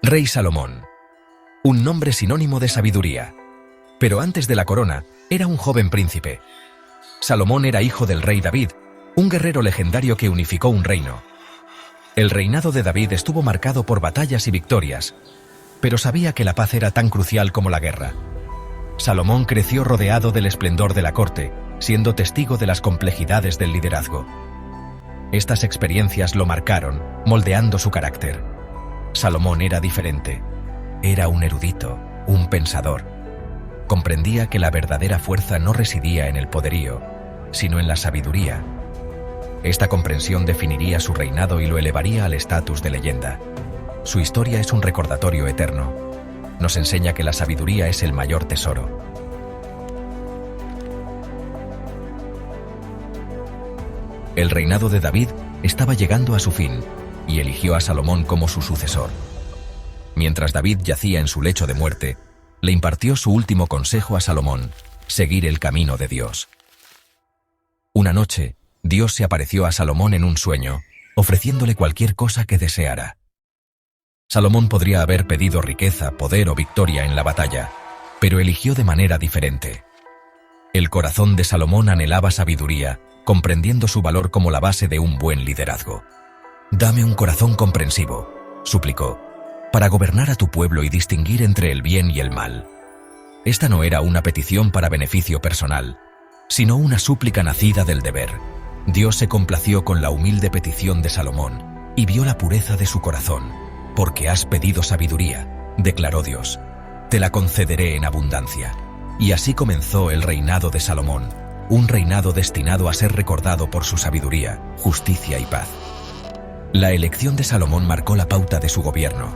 Rey Salomón. Un nombre sinónimo de sabiduría. Pero antes de la corona, era un joven príncipe. Salomón era hijo del rey David, un guerrero legendario que unificó un reino. El reinado de David estuvo marcado por batallas y victorias, pero sabía que la paz era tan crucial como la guerra. Salomón creció rodeado del esplendor de la corte, siendo testigo de las complejidades del liderazgo. Estas experiencias lo marcaron, moldeando su carácter. Salomón era diferente. Era un erudito, un pensador. Comprendía que la verdadera fuerza no residía en el poderío, sino en la sabiduría. Esta comprensión definiría su reinado y lo elevaría al estatus de leyenda. Su historia es un recordatorio eterno. Nos enseña que la sabiduría es el mayor tesoro. El reinado de David estaba llegando a su fin, y eligió a Salomón como su sucesor. Mientras David yacía en su lecho de muerte, le impartió su último consejo a Salomón: seguir el camino de Dios. Una noche, Dios se apareció a Salomón en un sueño, ofreciéndole cualquier cosa que deseara. Salomón podría haber pedido riqueza, poder o victoria en la batalla, pero eligió de manera diferente. El corazón de Salomón anhelaba sabiduría, comprendiendo su valor como la base de un buen liderazgo. «Dame un corazón comprensivo», suplicó, «para gobernar a tu pueblo y distinguir entre el bien y el mal». Esta no era una petición para beneficio personal, sino una súplica nacida del deber. Dios se complació con la humilde petición de Salomón y vio la pureza de su corazón. «Porque has pedido sabiduría», declaró Dios, «te la concederé en abundancia». Y así comenzó el reinado de Salomón, un reinado destinado a ser recordado por su sabiduría, justicia y paz. La elección de Salomón marcó la pauta de su gobierno.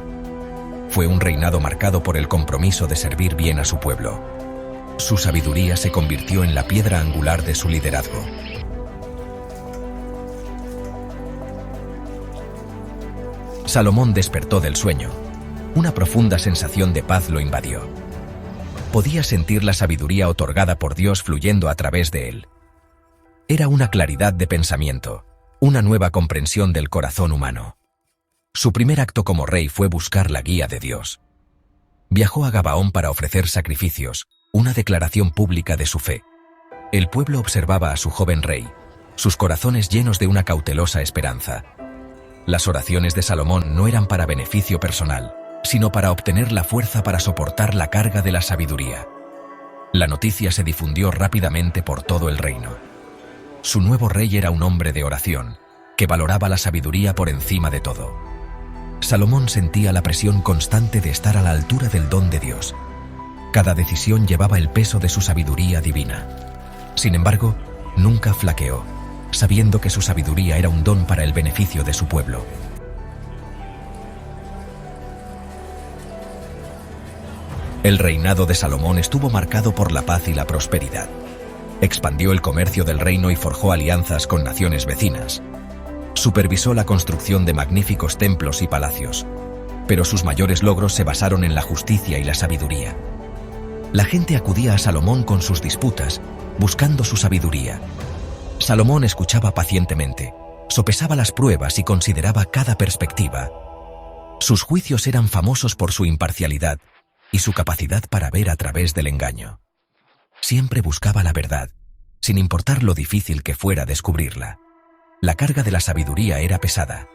Fue un reinado marcado por el compromiso de servir bien a su pueblo. Su sabiduría se convirtió en la piedra angular de su liderazgo. Salomón despertó del sueño. Una profunda sensación de paz lo invadió. Podía sentir la sabiduría otorgada por Dios fluyendo a través de él. Era una claridad de pensamiento, una nueva comprensión del corazón humano. Su primer acto como rey fue buscar la guía de Dios. Viajó a Gabaón para ofrecer sacrificios, una declaración pública de su fe. El pueblo observaba a su joven rey, sus corazones llenos de una cautelosa esperanza. Las oraciones de Salomón no eran para beneficio personal, sino para obtener la fuerza para soportar la carga de la sabiduría. La noticia se difundió rápidamente por todo el reino. Su nuevo rey era un hombre de oración, que valoraba la sabiduría por encima de todo. Salomón sentía la presión constante de estar a la altura del don de Dios. Cada decisión llevaba el peso de su sabiduría divina. Sin embargo, nunca flaqueó, sabiendo que su sabiduría era un don para el beneficio de su pueblo. El reinado de Salomón estuvo marcado por la paz y la prosperidad. Expandió el comercio del reino y forjó alianzas con naciones vecinas. Supervisó la construcción de magníficos templos y palacios, pero sus mayores logros se basaron en la justicia y la sabiduría. La gente acudía a Salomón con sus disputas, buscando su sabiduría. Salomón escuchaba pacientemente, sopesaba las pruebas y consideraba cada perspectiva. Sus juicios eran famosos por su imparcialidad y su capacidad para ver a través del engaño. Siempre buscaba la verdad, sin importar lo difícil que fuera descubrirla. La carga de la sabiduría era pesada.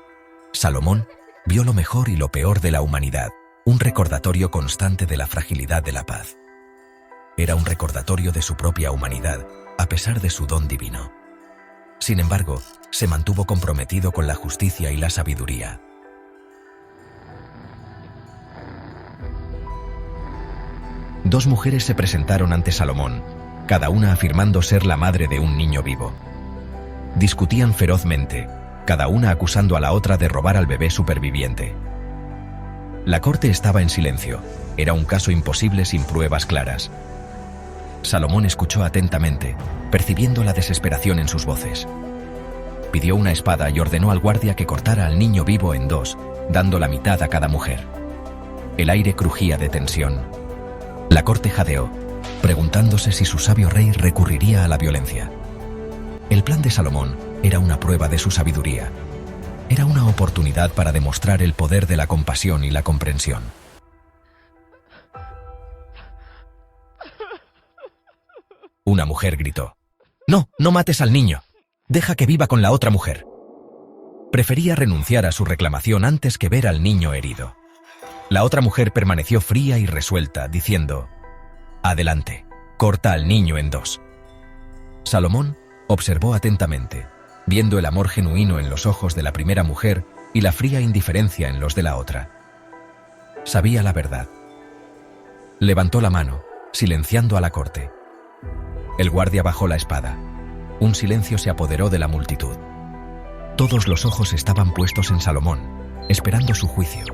Salomón vio lo mejor y lo peor de la humanidad, un recordatorio constante de la fragilidad de la paz. Era un recordatorio de su propia humanidad, a pesar de su don divino. Sin embargo, se mantuvo comprometido con la justicia y la sabiduría. Dos mujeres se presentaron ante Salomón, cada una afirmando ser la madre de un niño vivo. Discutían ferozmente, cada una acusando a la otra de robar al bebé superviviente. La corte estaba en silencio, era un caso imposible sin pruebas claras. Salomón escuchó atentamente, percibiendo la desesperación en sus voces. Pidió una espada y ordenó al guardia que cortara al niño vivo en dos, dando la mitad a cada mujer. El aire crujía de tensión. La corte jadeó, preguntándose si su sabio rey recurriría a la violencia. El plan de Salomón era una prueba de su sabiduría. Era una oportunidad para demostrar el poder de la compasión y la comprensión. Una mujer gritó: «No, no mates al niño. Deja que viva con la otra mujer». Prefería renunciar a su reclamación antes que ver al niño herido. La otra mujer permaneció fría y resuelta, diciendo: «Adelante, corta al niño en dos». Salomón observó atentamente, viendo el amor genuino en los ojos de la primera mujer y la fría indiferencia en los de la otra. Sabía la verdad. Levantó la mano, silenciando a la corte. El guardia bajó la espada. Un silencio se apoderó de la multitud. Todos los ojos estaban puestos en Salomón, esperando su juicio.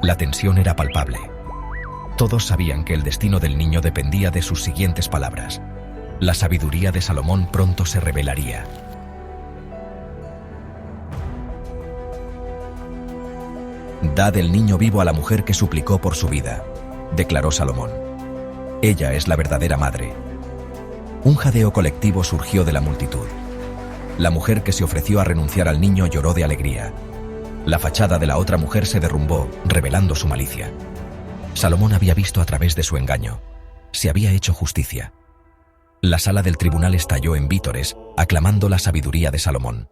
La tensión era palpable. Todos sabían que el destino del niño dependía de sus siguientes palabras. La sabiduría de Salomón pronto se revelaría. «Dad el niño vivo a la mujer que suplicó por su vida», declaró Salomón. «Ella es la verdadera madre». Un jadeo colectivo surgió de la multitud. La mujer que se ofreció a renunciar al niño lloró de alegría. La fachada de la otra mujer se derrumbó, revelando su malicia. Salomón había visto a través de su engaño. Se había hecho justicia. La sala del tribunal estalló en vítores, aclamando la sabiduría de Salomón.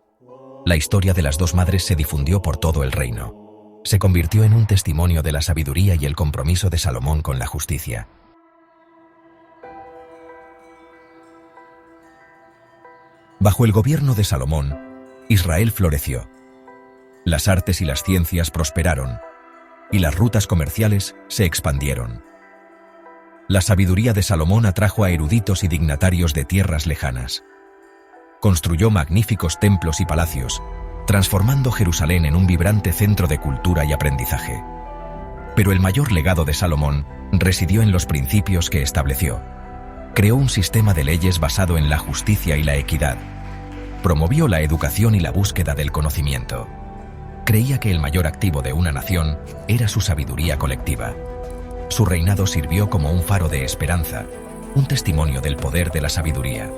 La historia de las dos madres se difundió por todo el reino. Se convirtió en un testimonio de la sabiduría y el compromiso de Salomón con la justicia. Bajo el gobierno de Salomón, Israel floreció. Las artes y las ciencias prosperaron, y las rutas comerciales se expandieron. La sabiduría de Salomón atrajo a eruditos y dignatarios de tierras lejanas. Construyó magníficos templos y palacios, transformando Jerusalén en un vibrante centro de cultura y aprendizaje. Pero el mayor legado de Salomón residió en los principios que estableció. Creó un sistema de leyes basado en la justicia y la equidad. Promovió la educación y la búsqueda del conocimiento. Creía que el mayor activo de una nación era su sabiduría colectiva. Su reinado sirvió como un faro de esperanza, un testimonio del poder de la sabiduría.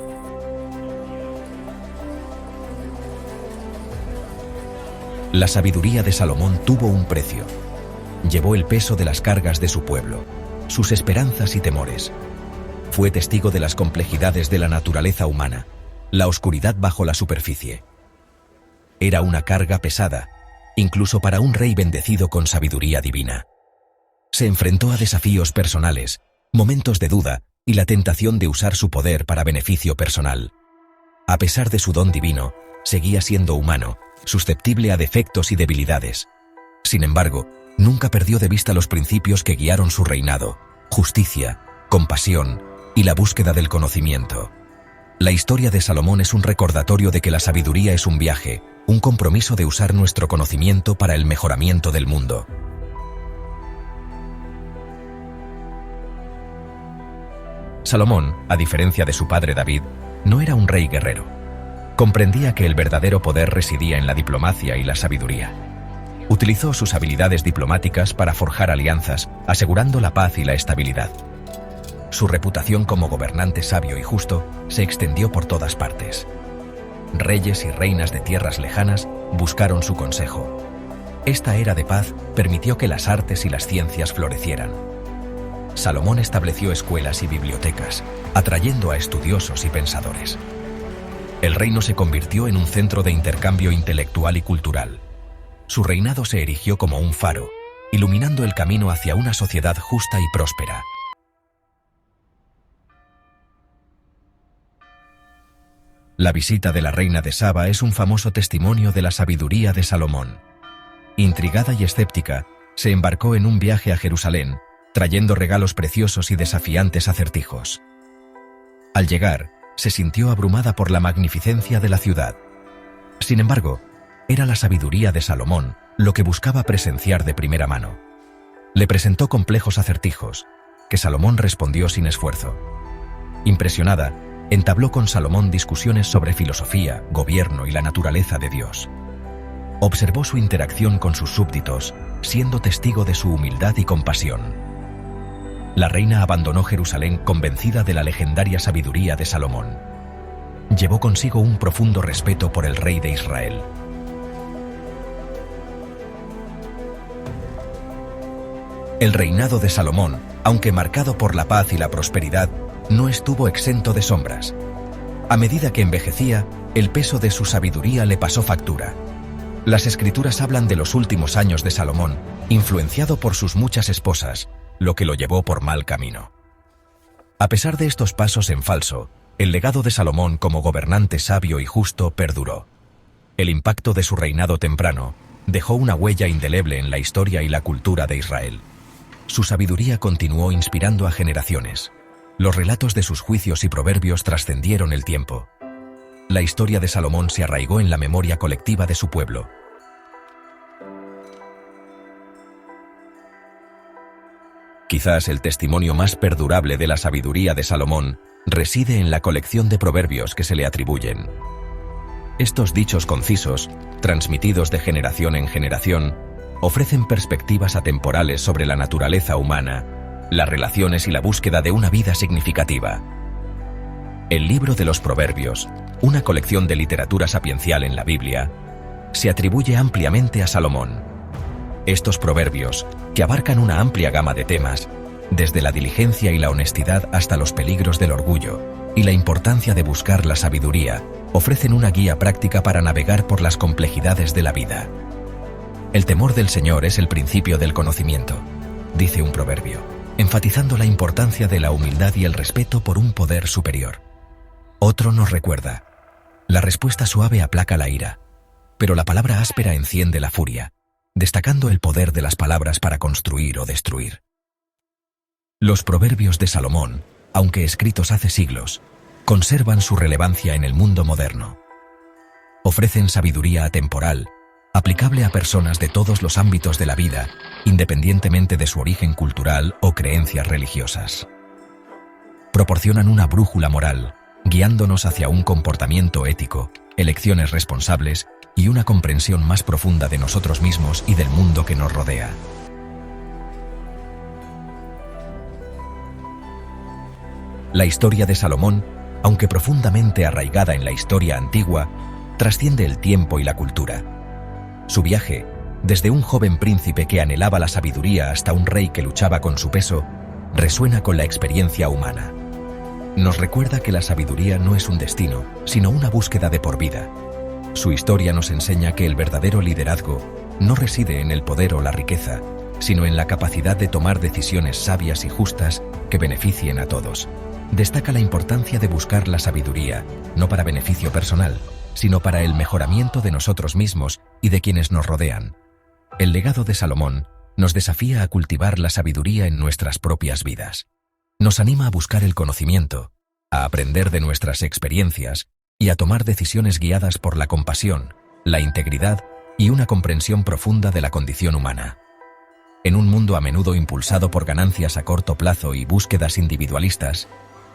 La sabiduría de Salomón tuvo un precio. Llevó el peso de las cargas de su pueblo, sus esperanzas y temores. Fue testigo de las complejidades de la naturaleza humana, la oscuridad bajo la superficie. Era una carga pesada, incluso para un rey bendecido con sabiduría divina. Se enfrentó a desafíos personales, momentos de duda y la tentación de usar su poder para beneficio personal. A pesar de su don divino, seguía siendo humano, susceptible a defectos y debilidades. Sin embargo, nunca perdió de vista los principios que guiaron su reinado: justicia, compasión y la búsqueda del conocimiento. La historia de Salomón es un recordatorio de que la sabiduría es un viaje, un compromiso de usar nuestro conocimiento para el mejoramiento del mundo. Salomón, a diferencia de su padre David, no era un rey guerrero. Comprendía que el verdadero poder residía en la diplomacia y la sabiduría. Utilizó sus habilidades diplomáticas para forjar alianzas, asegurando la paz y la estabilidad. Su reputación como gobernante sabio y justo se extendió por todas partes. Reyes y reinas de tierras lejanas buscaron su consejo. Esta era de paz permitió que las artes y las ciencias florecieran. Salomón estableció escuelas y bibliotecas, atrayendo a estudiosos y pensadores. El reino se convirtió en un centro de intercambio intelectual y cultural. Su reinado se erigió como un faro, iluminando el camino hacia una sociedad justa y próspera. La visita de la reina de Saba es un famoso testimonio de la sabiduría de Salomón. Intrigada y escéptica, se embarcó en un viaje a Jerusalén, trayendo regalos preciosos y desafiantes acertijos. Al llegar, se sintió abrumada por la magnificencia de la ciudad. Sin embargo, era la sabiduría de Salomón lo que buscaba presenciar de primera mano. Le presentó complejos acertijos, que Salomón respondió sin esfuerzo. Impresionada, entabló con Salomón discusiones sobre filosofía, gobierno y la naturaleza de Dios. Observó su interacción con sus súbditos, siendo testigo de su humildad y compasión. La reina abandonó Jerusalén convencida de la legendaria sabiduría de Salomón. Llevó consigo un profundo respeto por el rey de Israel. El reinado de Salomón, aunque marcado por la paz y la prosperidad, no estuvo exento de sombras. A medida que envejecía, el peso de su sabiduría le pasó factura. Las escrituras hablan de los últimos años de Salomón, influenciado por sus muchas esposas, lo que lo llevó por mal camino. A pesar de estos pasos en falso, el legado de Salomón como gobernante sabio y justo perduró. El impacto de su reinado temprano dejó una huella indeleble en la historia y la cultura de Israel. Su sabiduría continuó inspirando a generaciones. Los relatos de sus juicios y proverbios trascendieron el tiempo. La historia de Salomón se arraigó en la memoria colectiva de su pueblo. Quizás el testimonio más perdurable de la sabiduría de Salomón reside en la colección de proverbios que se le atribuyen. Estos dichos concisos, transmitidos de generación en generación, ofrecen perspectivas atemporales sobre la naturaleza humana, las relaciones y la búsqueda de una vida significativa. El libro de los Proverbios, una colección de literatura sapiencial en la Biblia, se atribuye ampliamente a Salomón. Estos proverbios, que abarcan una amplia gama de temas, desde la diligencia y la honestidad hasta los peligros del orgullo y la importancia de buscar la sabiduría, ofrecen una guía práctica para navegar por las complejidades de la vida. El temor del Señor es el principio del conocimiento, dice un proverbio, enfatizando la importancia de la humildad y el respeto por un poder superior. Otro nos recuerda: la respuesta suave aplaca la ira, pero la palabra áspera enciende la furia, destacando el poder de las palabras para construir o destruir. Los proverbios de Salomón, aunque escritos hace siglos, conservan su relevancia en el mundo moderno. Ofrecen sabiduría atemporal, aplicable a personas de todos los ámbitos de la vida, independientemente de su origen cultural o creencias religiosas. Proporcionan una brújula moral, guiándonos hacia un comportamiento ético, elecciones responsables y una comprensión más profunda de nosotros mismos y del mundo que nos rodea. La historia de Salomón, aunque profundamente arraigada en la historia antigua, trasciende el tiempo y la cultura. Su viaje, desde un joven príncipe que anhelaba la sabiduría hasta un rey que luchaba con su peso, resuena con la experiencia humana. Nos recuerda que la sabiduría no es un destino, sino una búsqueda de por vida. Su historia nos enseña que el verdadero liderazgo no reside en el poder o la riqueza, sino en la capacidad de tomar decisiones sabias y justas que beneficien a todos. Destaca la importancia de buscar la sabiduría, no para beneficio personal, sino para el mejoramiento de nosotros mismos y de quienes nos rodean. El legado de Salomón nos desafía a cultivar la sabiduría en nuestras propias vidas. Nos anima a buscar el conocimiento, a aprender de nuestras experiencias y a tomar decisiones guiadas por la compasión, la integridad y una comprensión profunda de la condición humana. En un mundo a menudo impulsado por ganancias a corto plazo y búsquedas individualistas,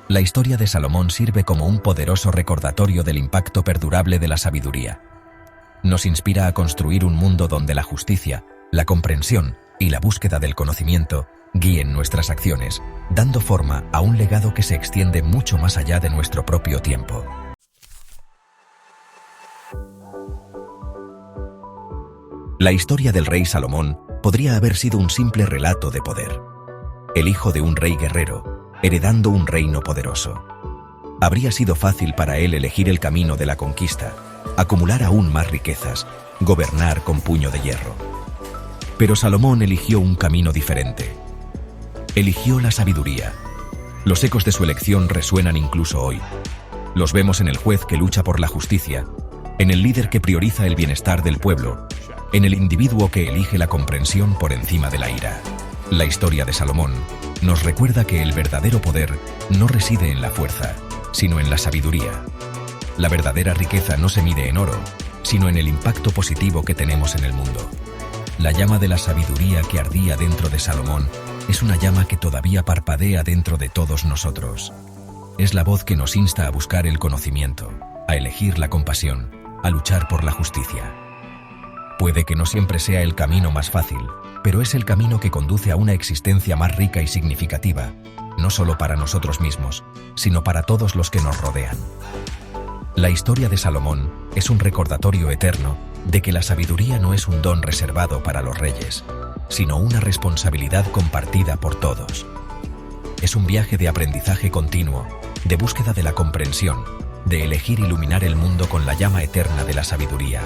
la historia de Salomón sirve como un poderoso recordatorio del impacto perdurable de la sabiduría. Nos inspira a construir un mundo donde la justicia, la comprensión y la búsqueda del conocimiento guíen nuestras acciones, dando forma a un legado que se extiende mucho más allá de nuestro propio tiempo. La historia del rey Salomón podría haber sido un simple relato de poder. El hijo de un rey guerrero, heredando un reino poderoso. Habría sido fácil para él elegir el camino de la conquista, acumular aún más riquezas, gobernar con puño de hierro. Pero Salomón eligió un camino diferente. Eligió la sabiduría. Los ecos de su elección resuenan incluso hoy. Los vemos en el juez que lucha por la justicia, en el líder que prioriza el bienestar del pueblo, en el individuo que elige la comprensión por encima de la ira. La historia de Salomón nos recuerda que el verdadero poder no reside en la fuerza, sino en la sabiduría. La verdadera riqueza no se mide en oro, sino en el impacto positivo que tenemos en el mundo. La llama de la sabiduría que ardía dentro de Salomón es una llama que todavía parpadea dentro de todos nosotros. Es la voz que nos insta a buscar el conocimiento, a elegir la compasión, a luchar por la justicia. Puede que no siempre sea el camino más fácil, pero es el camino que conduce a una existencia más rica y significativa, no solo para nosotros mismos, sino para todos los que nos rodean. La historia de Salomón es un recordatorio eterno de que la sabiduría no es un don reservado para los reyes, sino una responsabilidad compartida por todos. Es un viaje de aprendizaje continuo, de búsqueda de la comprensión, de elegir iluminar el mundo con la llama eterna de la sabiduría.